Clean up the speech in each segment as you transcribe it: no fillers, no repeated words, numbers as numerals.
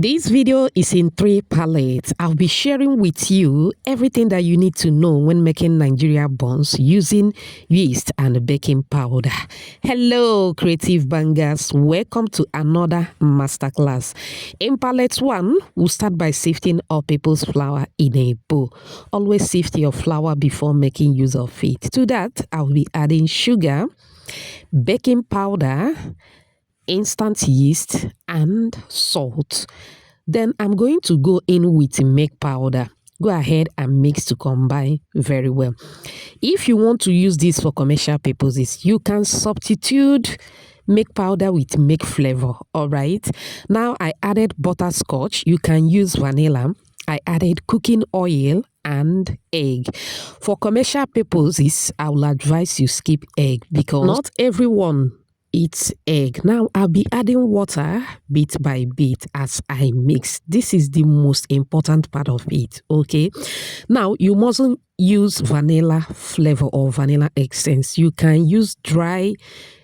This video is in 3 pallets. I'll be sharing with you everything that you need to know when making Nigerian buns using yeast and baking powder. Hello, creative bangers. Welcome to another masterclass. In pallet 1, we'll start by sifting all people's flour in a bowl. Always sift your flour before making use of it. To that, I'll be adding sugar, baking powder, instant yeast and salt. Then I'm going to go in with milk powder. Go ahead and mix to combine very well. If you want to use this for commercial purposes, you can substitute milk powder with milk flavor. All right, now I added butterscotch. You can use vanilla. I added cooking oil and egg. For commercial purposes, I will advise you skip egg because not everyone eats egg. Now I'll be adding water bit by bit as I mix. This is the most important part of it. Okay, now you mustn't use vanilla flavor or vanilla essence. You can use dry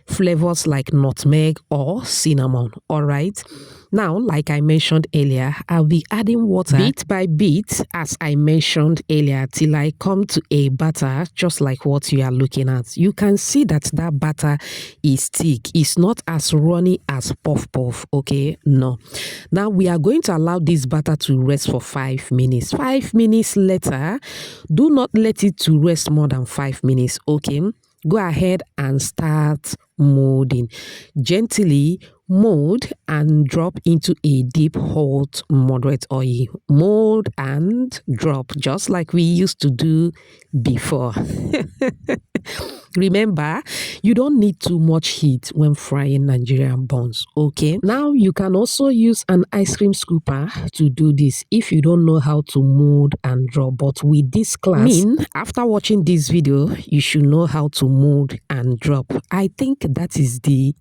flavors like nutmeg or cinnamon. All right, now like I mentioned earlier, I'll be adding water bit by bit as I mentioned earlier till I come to a batter just like what you are looking at. You can see that batter is thick. It's not as runny as puff puff. Okay, no. Now we are going to allow this batter to rest for 5 minutes. 5 minutes later, do not let it to rest more than 5 minutes. Okay, go ahead and start molding. Gently mold and drop into a deep hot moderate oil. Mold and drop just like we used to do before. Remember, you don't need too much heat when frying Nigerian buns. Okay, now you can also use an ice cream scooper to do this if you don't know how to mold and drop. But with this class, after watching this video, you should know how to mold and drop. I think that is the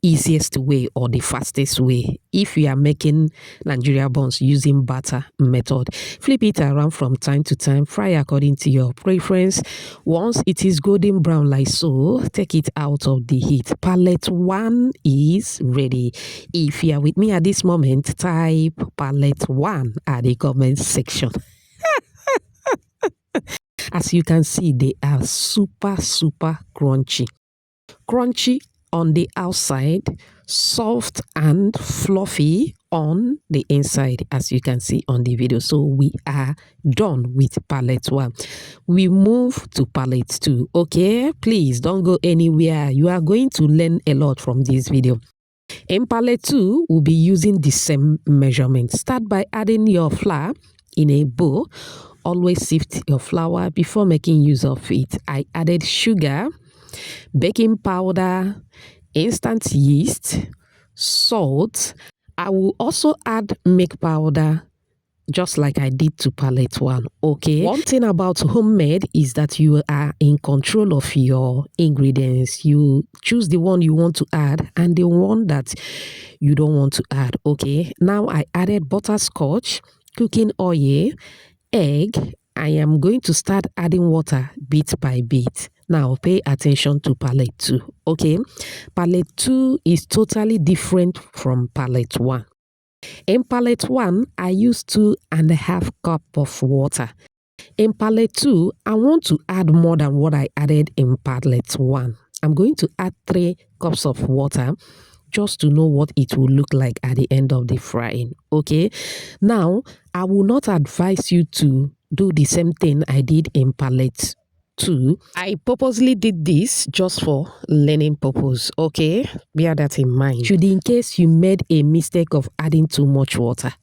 easiest way or the fastest way if you are making Nigerian buns using batter method. Flip it around from time to time, fry according to your preference. Once it is golden brown like so, take it out of the heat. Pallet 1 is ready. If you are with me at this moment, type pallet 1 at the comment section. As you can see, they are super crunchy on the outside, soft and fluffy on the inside, as you can see on the video. So we are done with pallet 1. We move to pallet 2. Okay, please don't go anywhere. You are going to learn a lot from this video. In pallet 2, we'll be using the same measurement. Start by adding your flour in a bowl. Always sift your flour before making use of it. I added sugar, baking powder, instant yeast, salt. I will also add milk powder just like I did to pallet 1. Okay, one thing about homemade is that you are in control of your ingredients. You choose the one you want to add and the one that you don't want to add. Okay, now I added butterscotch, cooking oil, egg. I am going to start adding water bit by bit. Now pay attention to pallet 2. Okay, pallet 2 is totally different from pallet 1. In pallet 1, I used 2.5 cups of water. In pallet 2, I want to add more than what I added in pallet 1. I'm going to add 3 cups of water just to know what it will look like at the end of the frying. Okay, now I will not advise you to do the same thing I did in pallet 2. I purposely did this just for learning purpose. Okay, bear that in mind. Should in case you made a mistake of adding too much water,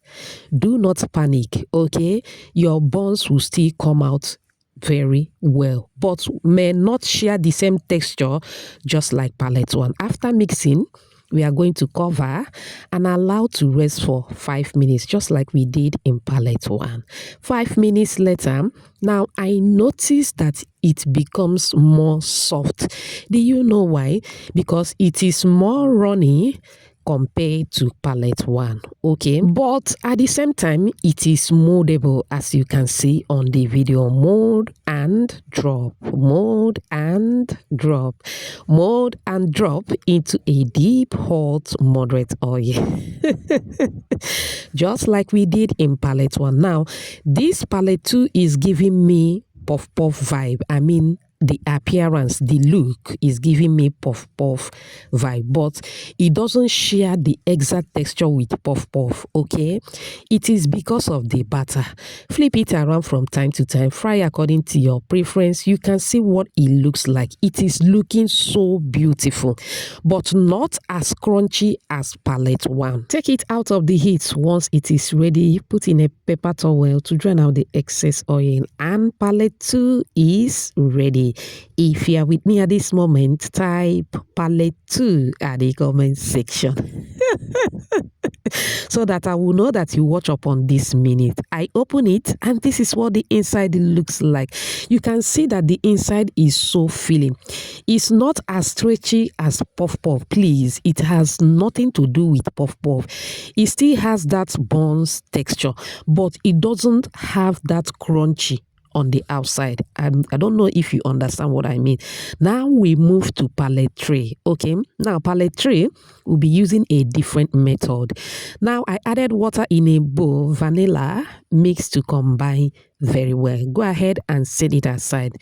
do not panic. Okay, your buns will still come out very well but may not share the same texture just like pallet 1. After mixing, we are going to cover and allow to rest for 5 minutes just like we did in pallet 1. 5 minutes later, now I noticed that it becomes more soft. Do you know why? Because it is more runny compared to pallet 1. Okay, but at the same time it is moldable, as you can see on the video. Mold and drop, mold and drop, mold and drop into a deep hot moderate oil. Just like we did in pallet 1. Now this pallet 2 is giving me puff puff vibe. I mean, the appearance, the look is giving me puff puff vibe, but it doesn't share the exact texture with puff puff. Okay, it is because of the batter. Flip it around from time to time, fry according to your preference. You can see what it looks like. It is looking so beautiful, but not as crunchy as pallet 1. Take it out of the heat once it is ready. Put in a paper towel to drain out the excess oil, and pallet 2 is ready. If you are with me at this moment, type pallet 2 at the comment section so that I will know that you watch up on this minute. I open it and this is what the inside looks like. You can see that the inside is so filling. It's not as stretchy as puff puff. Please, it has nothing to do with puff puff. It still has that buns texture, but it doesn't have that crunchy on the outside. I don't know if you understand what I mean. Now we move to pallet 3. Okay, now pallet 3 will be using a different method. Now I added water in a bowl, vanilla mixed to combine very well. Go ahead and set it aside.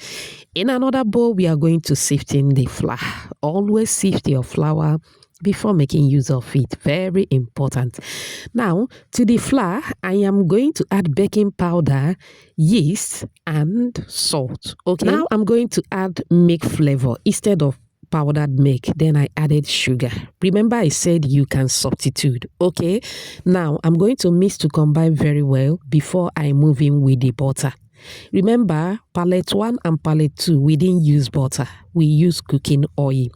In another bowl, we are going to sift in the flour. Always sift your flour before making use of it. Very important. Now to the flour, I am going to add baking powder, yeast and salt. Okay, now I'm going to add milk flavor instead of powdered milk. Then I added sugar. Remember I said you can substitute. Okay, now I'm going to mix to combine very well before I move in with the butter. Remember, pallet 1 and pallet 2, we didn't use butter. We use cooking oil.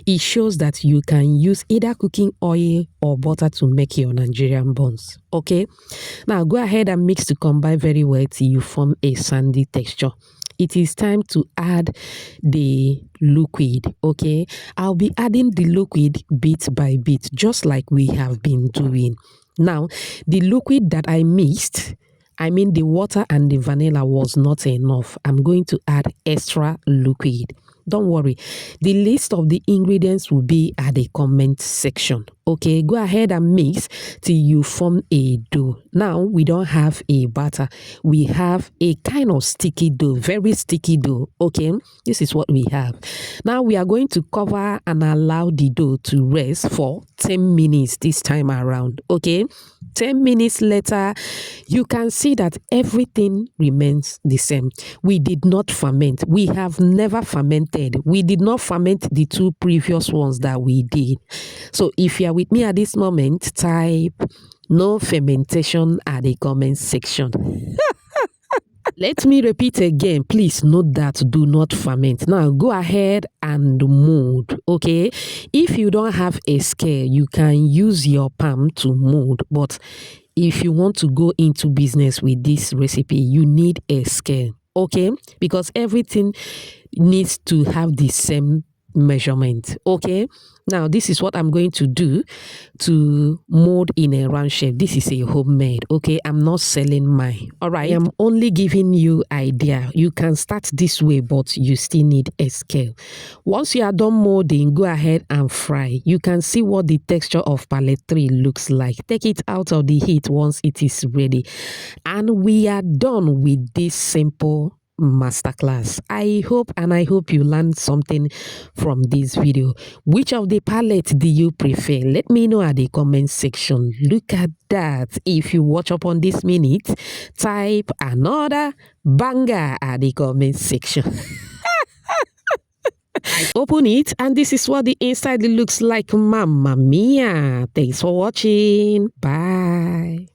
It shows that you can use either cooking oil or butter to make your Nigerian buns. Okay, now go ahead and mix to combine very well till you form a sandy texture. It is time to add the liquid. Okay, I'll be adding the liquid bit by bit, just like we have been doing. Now, the liquid that I mixed, I mean the water and the vanilla, was not enough. I'm going to add extra liquid. Don't worry, the list of the ingredients will be at the comment section. Okay, go ahead and mix till you form a dough. Now we don't have a batter, we have a kind of sticky dough, very sticky dough. Okay, this is what we have. Now we are going to cover and allow the dough to rest for 10 minutes this time around. Okay, 10 minutes later, you can see that everything remains the same. We did not ferment. We have never fermented. We did not ferment the 2 previous ones that we did. So if you are with me at this moment, type no fermentation at the comment section. Let me repeat again. Please note that do not ferment. Now go ahead and mold. Okay, if you don't have a scale, you can use your palm to mold, but if you want to go into business with this recipe, you need a scale. Okay, because everything needs to have the same measurement. Okay, now this is what I'm going to do to mold in a round shape. This is a homemade. Okay, I'm not selling mine. All right, I'm only giving you idea. You can start this way, but you still need a scale. Once you are done molding, go ahead and fry. You can see what the texture of pallet 3 looks like. Take it out of the heat once it is ready, and we are done with this simple masterclass. I hope you learned something from this video. Which of the palette do you prefer? Let me know at the comment section. Look at that. If you watch up on this minute, type another banger at the comment section. I open it and this is what the inside looks like. Mamma mia. Thanks for watching. Bye.